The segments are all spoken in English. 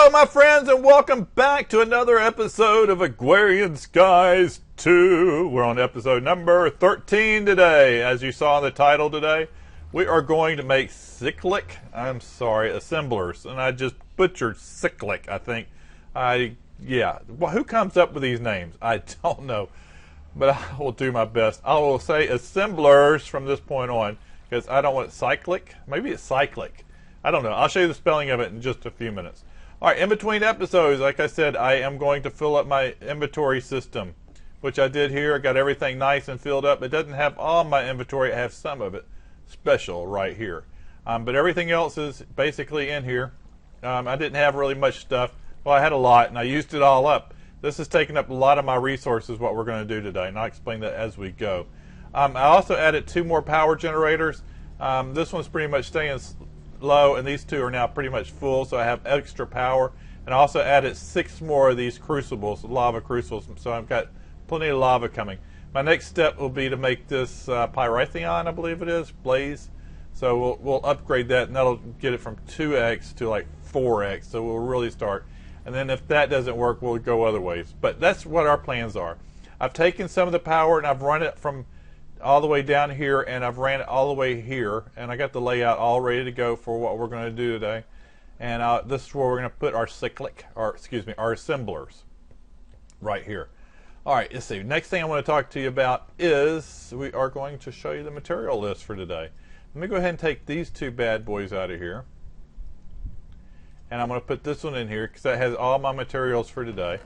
Hello, my friends, and welcome back to another episode of Agrarian Skies 2. We're on episode number 13 today. As you saw in the title today, we are going to make assemblers. And I just butchered cyclic, I think. Well, who comes up with these names? I don't know. But I will do my best. I will say assemblers from this point on, because I don't want cyclic. Maybe it's cyclic. I don't know. I'll show you the spelling of it in just a few minutes. All right, in between episodes, like I said, I am going to fill up my inventory system, which I did here. I got everything nice and filled up. It doesn't have all my inventory. I have some of it special right here. But everything else is basically in here. I didn't have really much stuff. Well, I had a lot, and I used it all up. This is taking up a lot of my resources, what we're going to do today, and I'll explain that as we go. I also added 2 more power generators. This one's pretty much staying low, and these 2 are now pretty much full, so I have extra power. And I also added 6 more of these crucibles, lava crucibles, so I've got plenty of lava coming. My next step will be to make this pyrithion, I believe it is, blaze. So we'll upgrade that, and that'll get it from 2x to like 4x, so we'll really start. And then if that doesn't work, we'll go other ways. But that's what our plans are. I've taken some of the power, and I've run it from all the way down here, and I've ran it all the way here, and I got the layout all ready to go for what we're going to do today. And this is where we're going to put our our assemblers right here. All right, let's see. Next thing I want to talk to you about is we are going to show you the material list for today. Let me go ahead and take these 2 bad boys out of here, and I'm going to put this one in here because that has all my materials for today.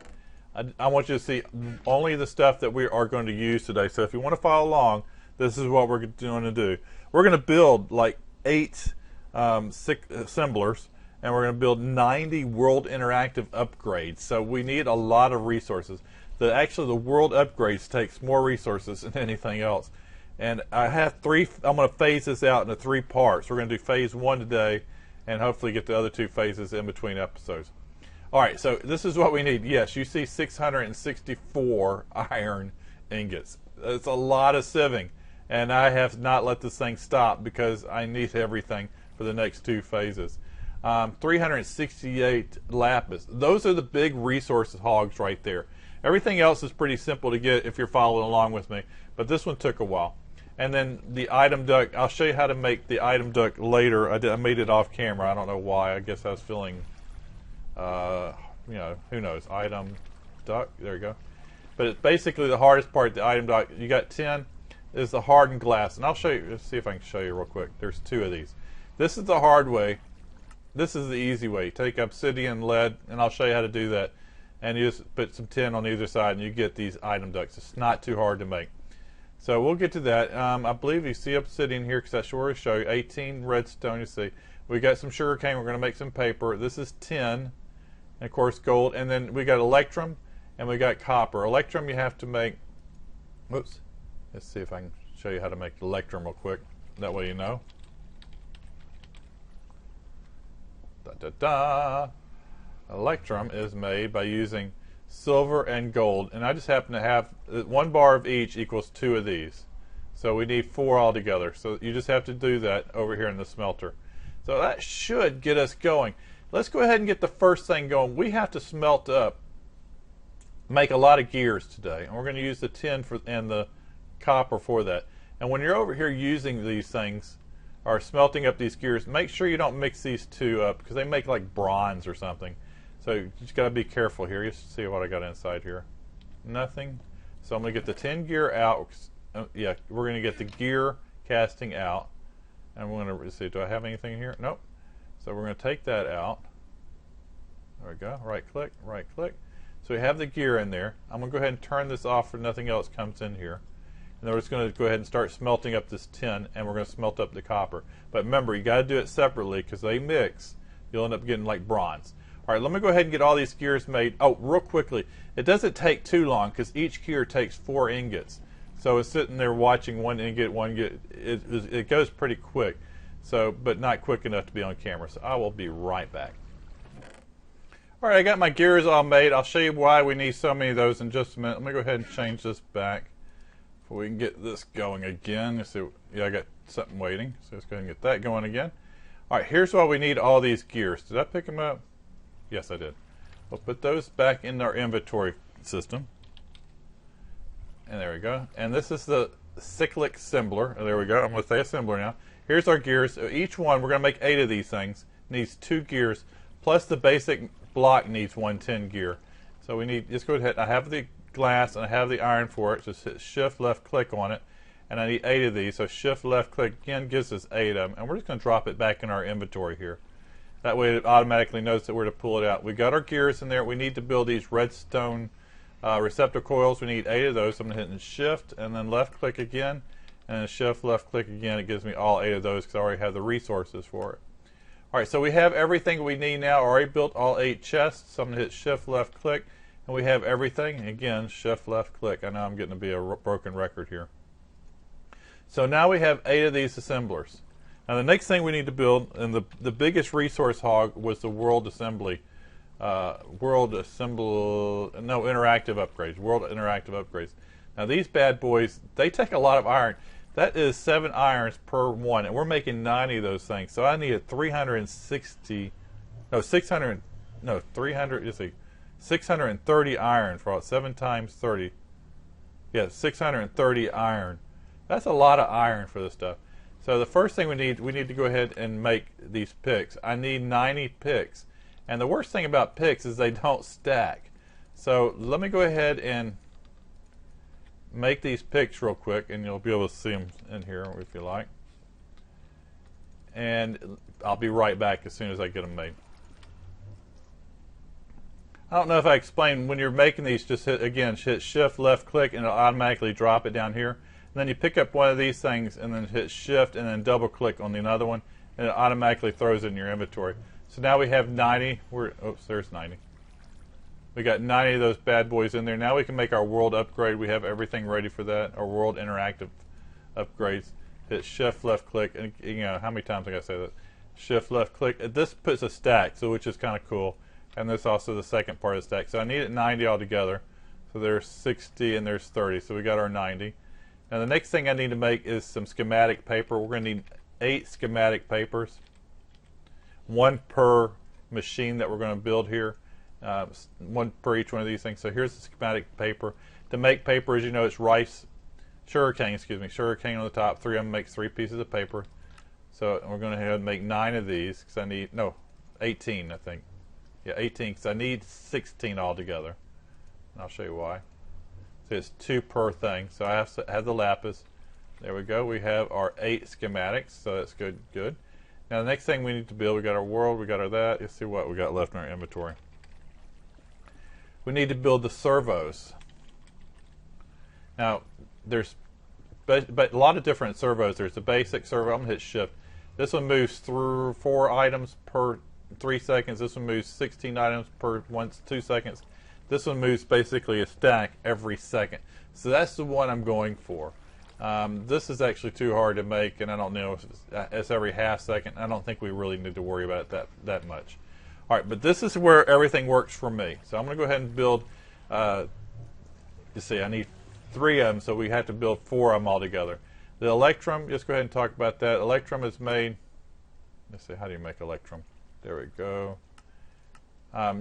I want you to see only the stuff that we are going to use today. So if you want to follow along, this is what we're going to do. We're going to build like 8 assemblers, and we're going to build 90 world interactive upgrades. So we need a lot of resources. Actually, the world upgrades takes more resources than anything else. And I have 3. I'm going to phase this out into 3 parts. We're going to do phase 1 today, and hopefully get the other 2 phases in between episodes. All right, so this is what we need. Yes, you see 664 iron ingots. That's a lot of sieving, and I have not let this thing stop because I need everything for the next 2 phases. 368 lapis. Those are the big resource hogs right there. Everything else is pretty simple to get if you're following along with me, but this one took a while. And then the item duct, I'll show you how to make the item duct later. I made it off camera. I don't know why. I guess I was feeling... who knows, item duct, there you go. But it's basically the hardest part, the item duct. You got 10 is the hardened glass, and I'll show you. Let's see if I can show you real quick. There's 2 of these. This is the hard way. This is the easy way. Take obsidian, lead, and I'll show you how to do that. And you just put some tin on either side, and you get these item ducts. It's not too hard to make. So we'll get to that. I believe you see obsidian here because I sure will show you. 18 redstone, you see. We got some sugar cane. We're going to make some paper. This is tin. And of course gold, and then we got electrum and we got copper. Electrum you have to make, let's see if I can show you how to make electrum real quick, that way you know. Electrum is made by using silver and gold, and I just happen to have 1 bar of each equals 2 of these, so we need 4 altogether. So you just have to do that over here in the smelter. So that should get us going. Let's go ahead and get the first thing going. We have to smelt up, make a lot of gears today, and we're going to use the tin and the copper for that. And when you're over here using these things, or smelting up these gears, make sure you don't mix these 2 up because they make like bronze or something. So you just got to be careful here. You see what I got inside here. Nothing. So I'm going to get the tin gear out. We're going to get the gear casting out. And we're going to see, do I have anything here? Nope. So we're going to take that out. There we go. Right click, right click. So we have the gear in there. I'm going to go ahead and turn this off so nothing else comes in here. And then we're just going to go ahead and start smelting up this tin, and we're going to smelt up the copper. But remember, you got to do it separately because they mix. You'll end up getting like bronze. All right, let me go ahead and get all these gears made. Oh, real quickly, it doesn't take too long because each gear takes 4 ingots. So it's sitting there watching 1 ingot, 1 ingot. It goes pretty quick. So, but not quick enough to be on camera. So I will be right back. All right, I got my gears all made. I'll show you why we need so many of those in just a minute. Let me go ahead and change this back before we can get this going again. Let's see, yeah, I got something waiting. So let's go ahead and get that going again. All right, here's why we need all these gears. Did I pick them up? Yes, I did. We'll put those back in our inventory system. And there we go. And this is the Cyclic Assembler. Oh, there we go. I'm going to say assembler now. Here's our gears. Each one, we're going to make 8 of these things. Needs 2 gears, plus the basic block needs 110 gear. So we need, just go ahead. I have the glass and I have the iron for it. Just hit shift left click on it. And I need 8 of these. So shift left click again gives us 8 of them. And we're just going to drop it back in our inventory here. That way it automatically knows that we're to pull it out. We got our gears in there. We need to build these redstone receptor coils. We need 8 of those. So I'm hitting shift and then left click again. And then shift left click again. It gives me all 8 of those because I already have the resources for it. Alright, so we have everything we need now. I already built all 8 chests. So I'm going to hit shift left click. And we have everything. Again, shift left click. I know I'm getting to be a broken record here. So now we have 8 of these assemblers. Now the next thing we need to build, and the biggest resource hog was the world interactive upgrades. Now these bad boys, they take a lot of iron. That is 7 irons per one, and we're making 90 of those things. So I needed 630 iron for 7 times 30. Yeah, 630 iron. That's a lot of iron for this stuff. So the first thing we need to go ahead and make these picks. I need 90 picks. And the worst thing about picks is they don't stack. So let me go ahead and make these picks real quick, and you'll be able to see them in here if you like. And I'll be right back as soon as I get them made. I don't know if I explained, when you're making these, just hit shift left click and it'll automatically drop it down here. And then you pick up one of these things and then hit shift and then double click on the another one, and it automatically throws it in your inventory. So now we have 90. Oops, there's 90. We got 90 of those bad boys in there. Now we can make our world upgrade. We have everything ready for that. Our world interactive upgrades. Hit shift left click, and you know how many times I gotta say that. Shift left click. This puts a stack, so which is kind of cool. And this also the second part of the stack. So I need it 90 altogether. So there's 60 and there's 30. So we got our 90. Now the next thing I need to make is some schematic paper. We're going to need 8 schematic papers. 1 per machine that we're going to build here. 1 per each one of these things. So here's the schematic paper. To make paper, as you know, it's sugarcane on the top. 3 of them makes 3 pieces of paper. So we're going to have to make 9 of these because I need, 18 I think. Yeah, 18 because I need 16 altogether. And I'll show you why. So it's 2 per thing. So I have the lapis. There we go. We have our 8 schematics. So that's good. Now the next thing we need to build, we got our world, we got our that. Let's see what we got left in our inventory. We need to build the servos. Now there's a lot of different servos. There's the basic servo. I'm gonna hit shift. This one moves through 4 items per 3 seconds. This one moves 16 items per 2 seconds. This one moves basically a stack every second. So that's the one I'm going for. This is actually too hard to make, and I don't know if it's every half second. I don't think we really need to worry about it that much. All right, but this is where everything works for me. So I'm going to go ahead and build, you see, I need 3 of them, so we have to build 4 of them all together. The electrum, just go ahead and talk about that. Electrum is made, let's see, how do you make electrum? There we go.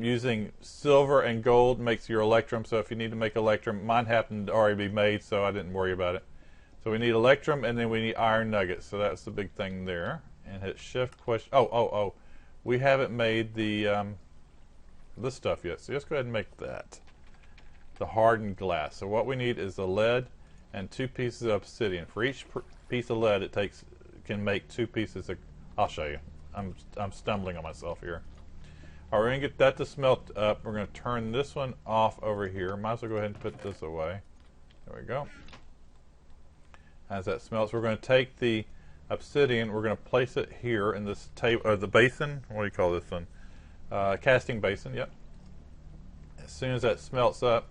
Using silver and gold makes your electrum, so if you need to make electrum, mine happened to already be made, so I didn't worry about it. So we need electrum, and then we need iron nuggets, so that's the big thing there. And hit shift question. Oh, we haven't made the this stuff yet, so just go ahead and make that. The hardened glass. So what we need is the lead and 2 pieces of obsidian. For each piece of lead, can make 2 pieces of. I'll show you. I'm stumbling on myself here. All right, we're going to get that to smelt up. We're going to turn this one off over here. Might as well go ahead and put this away. There we go. As that smelts, we're going to take the obsidian. We're going to place it here in this table, the basin. What do you call this one? Casting basin. Yep. As soon as that smelts up,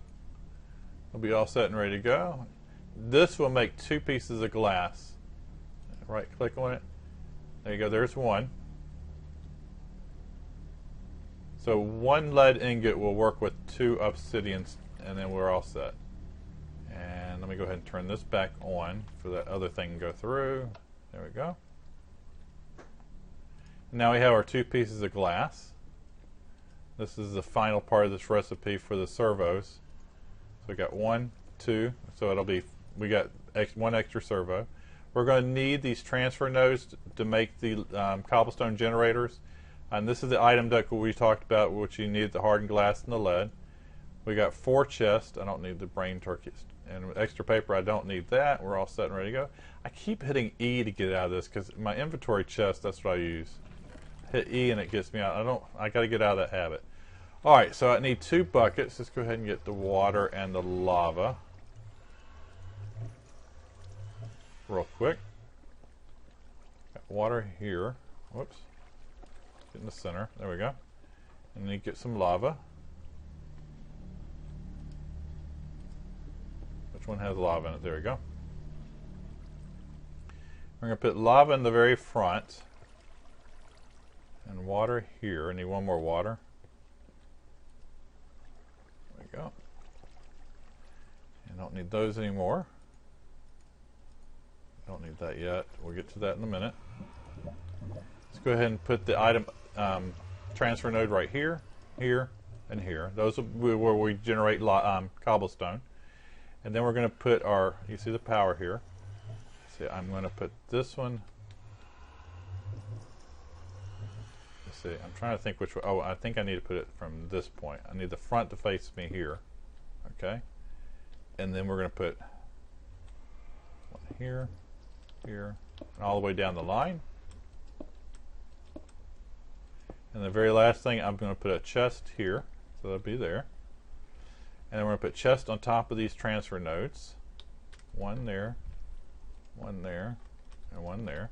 we'll be all set and ready to go. This will make 2 pieces of glass. Right click on it. There you go. There's 1. So 1 lead ingot will work with 2 obsidians, and then we're all set. And let me go ahead and turn this back on for that other thing to go through. There we go. Now we have our 2 pieces of glass. This is the final part of this recipe for the servos. So we got 1, 2, so it'll be, we got one extra servo. We're going to need these transfer nodes to make the cobblestone generators. And this is the item deck we talked about, which you need the hardened glass and the lead. We got 4 chests. I don't need the brain turkeys. And extra paper, I don't need that. We're all set and ready to go. I keep hitting E to get out of this because my inventory chest, that's what I use. Hit E and it gets me out. I got to get out of that habit. Alright, so I need 2 buckets. Let's go ahead and get the water and the lava. Real quick. Got water here. Whoops. Get in the center. There we go. And then you get some lava. Which one has lava in it? There we go. We're going to put lava in the very front. And water here. I need one more water. There we go. I don't need those anymore. Don't need that yet. We'll get to that in a minute. Let's go ahead and put the item transfer node right here, here, and here. Those will be where we generate cobblestone. And then we're going to put our, you see the power here. See, I'm going to put this one. Let's see, I'm trying to think which way. Oh, I think I need to put it from this point. I need the front to face me here. Okay. And then we're going to put one here, here, and all the way down the line. And the very last thing, I'm going to put a chest here, so that'll be there. And then we're going to put chest on top of these transfer nodes. One there, and one there.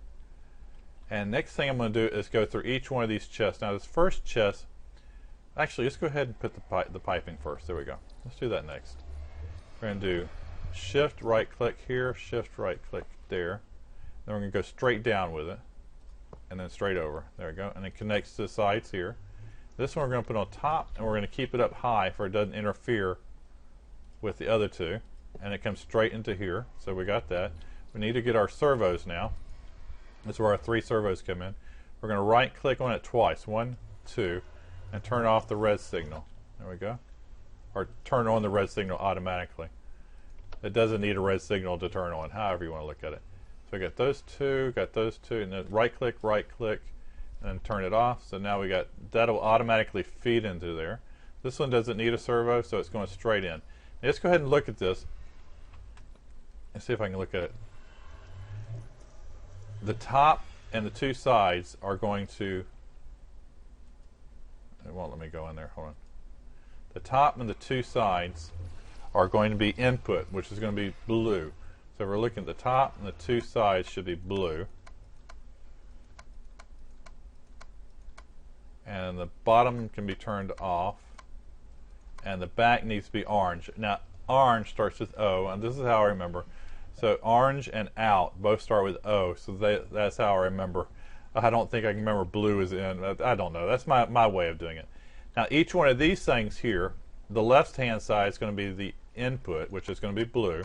And next thing I'm going to do is go through each one of these chests. Now this first chest, actually let's go ahead and put the piping first. There we go. Let's do that next. We're going to do shift right click here, shift right click there. Then we're going to go straight down with it, and then straight over. There we go. And it connects to the sides here. This one we're going to put on top, and we're going to keep it up high for it doesn't interfere with the other two. And it comes straight into here. So we got that. We need to get our servos now. That's where our 3 servos come in. We're going to right click on it twice. 1, 2, and turn off the red signal. There we go. Or turn on the red signal automatically. It doesn't need a red signal to turn on, however you want to look at it. So we got those two, and then right click, and then turn it off. So now we got, that'll automatically feed into there. This one doesn't need a servo, so it's going straight in. Now let's go ahead and look at this and see if I can look at it. The top and the 2 sides are going to, it won't let me go in there, hold on. The top and the 2 sides are going to be input, which is going to be blue. So we're looking at the top, and the 2 sides should be blue. And the bottom can be turned off. And the back needs to be orange. Now, orange starts with O, and this is how I remember. So orange and out both start with O, so that's how I remember. I don't think I can remember blue is in. I don't know. That's my way of doing it. Now, each one of these things here, the left-hand side is going to be the input, which is going to be blue.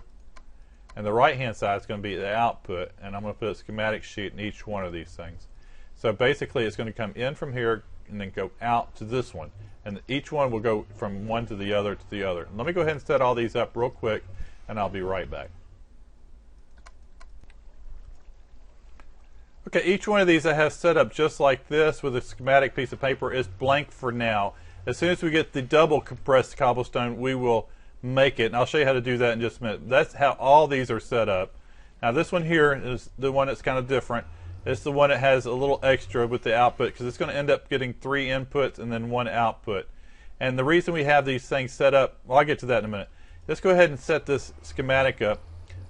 And the right-hand side is going to be the output, and I'm going to put a schematic sheet in each one of these things. So basically, it's going to come in from here and then go out to this one. And each one will go from one to the other to the other. Let me go ahead and set all these up real quick, and I'll be right back. Okay, each one of these I have set up just like this with a schematic piece of paper is blank for now. As soon as we get the double compressed cobblestone, we will make it, and I'll show you how to do that in just a minute. That's how all these are set up. Now this one here is the one that's kind of different. It's the one that has a little extra with the output because it's going to end up getting 3 inputs and then 1 output. And the reason we have these things set up, well, I'll get to that in a minute. Let's go ahead and set this schematic up.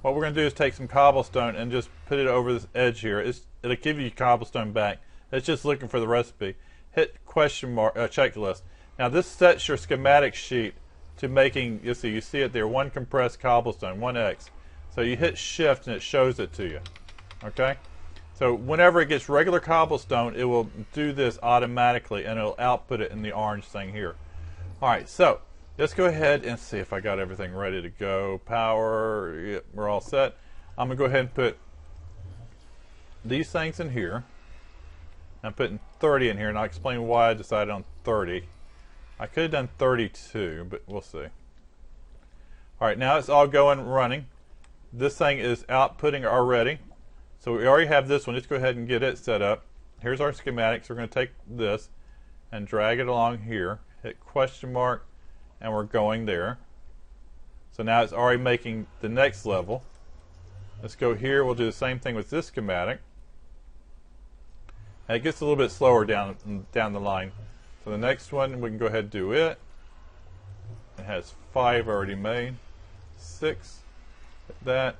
What we're going to do is take some cobblestone and just put it over this edge here. It'll give you cobblestone back. It's just looking for the recipe. Hit question mark checklist. Now this sets your schematic sheet to making, you see it there, 1 compressed cobblestone, 1x. So you hit shift and it shows it to you. Okay? So whenever it gets regular cobblestone, it will do this automatically and it'll output it in the orange thing here. Alright, so let's go ahead and see if I got everything ready to go. Power, yep, we're all set. I'm going to go ahead and put these things in here. I'm putting 30 in here, and I'll explain why I decided on 30. I could have done 32, but we'll see. All right, now it's all going running. This thing is outputting already. So we already have this one. Let's go ahead and get it set up. Here's our schematics. We're going to take this and drag it along here. Hit question mark, and we're going there. So now it's already making the next level. Let's go here. We'll do the same thing with this schematic. And it gets a little bit slower down the line. So the next one, we can go ahead and do it. It has 5 already made. 6. That.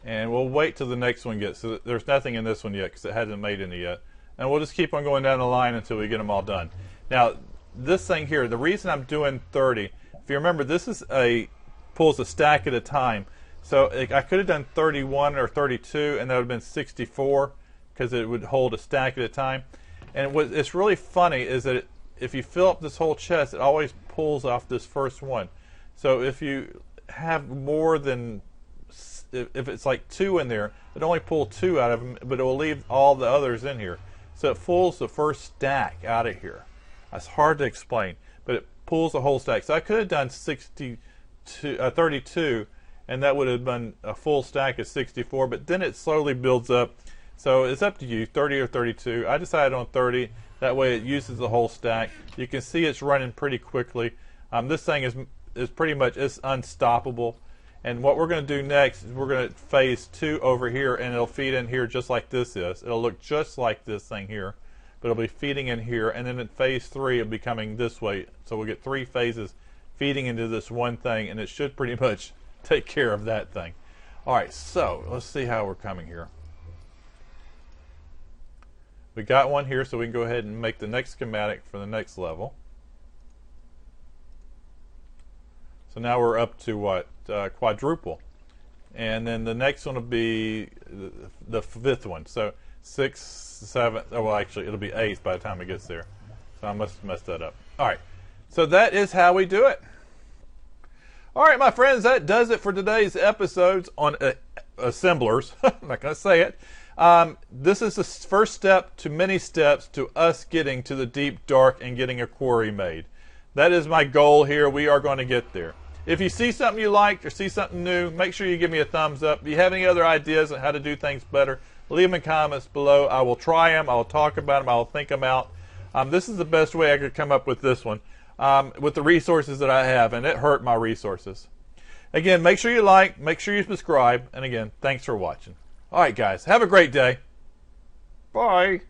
And we'll wait till the next one gets. So there's nothing in this one yet because it hasn't made any yet. And we'll just keep on going down the line until we get them all done. Now, this thing here, the reason I'm doing 30, if you remember, this is pulls a stack at a time. So I could have done 31 or 32, and that would have been 64 because it would hold a stack at a time. And it's really funny is that if you fill up this whole chest, it always pulls off this first one. So if you have more than, if it's like 2 in there, it only pull 2 out of them, but it will leave all the others in here. So it pulls the first stack out of here. That's hard to explain, but it pulls the whole stack. So I could have done 32, and that would have been a full stack of 64, but then it slowly builds up. So it's up to you, 30 or 32. I decided on 30. That way it uses the whole stack. You can see it's running pretty quickly. This thing is pretty much unstoppable. And what we're going to do next is we're going to phase 2 over here, and it'll feed in here just like this is. It'll look just like this thing here, but it'll be feeding in here. And then in phase 3, it'll be coming this way. So we'll get 3 phases feeding into this one thing, and it should pretty much take care of that thing. All right, so let's see how we're coming here. We got one here, so we can go ahead and make the next schematic for the next level. So now we're up to what? Quadruple. And then the next one will be the 5th one. So 6th, 7th, oh well actually it'll be 8th by the time it gets there. So I must have messed that up. Alright, so that is how we do it. Alright my friends, that does it for today's episodes on assemblers. I'm not going to say it. This is the first step to many steps to us getting to the deep dark and getting a quarry made. That is my goal here. We are going to get there. If you see something you liked or see something new, make sure you give me a thumbs up. If you have any other ideas on how to do things better, leave them in comments below. I will try them. I will talk about them. I will think them out. This is the best way I could come up with this one with the resources that I have, and it hurt my resources. Again, make sure you like, make sure you subscribe, and again, thanks for watching. All right, guys, have a great day. Bye.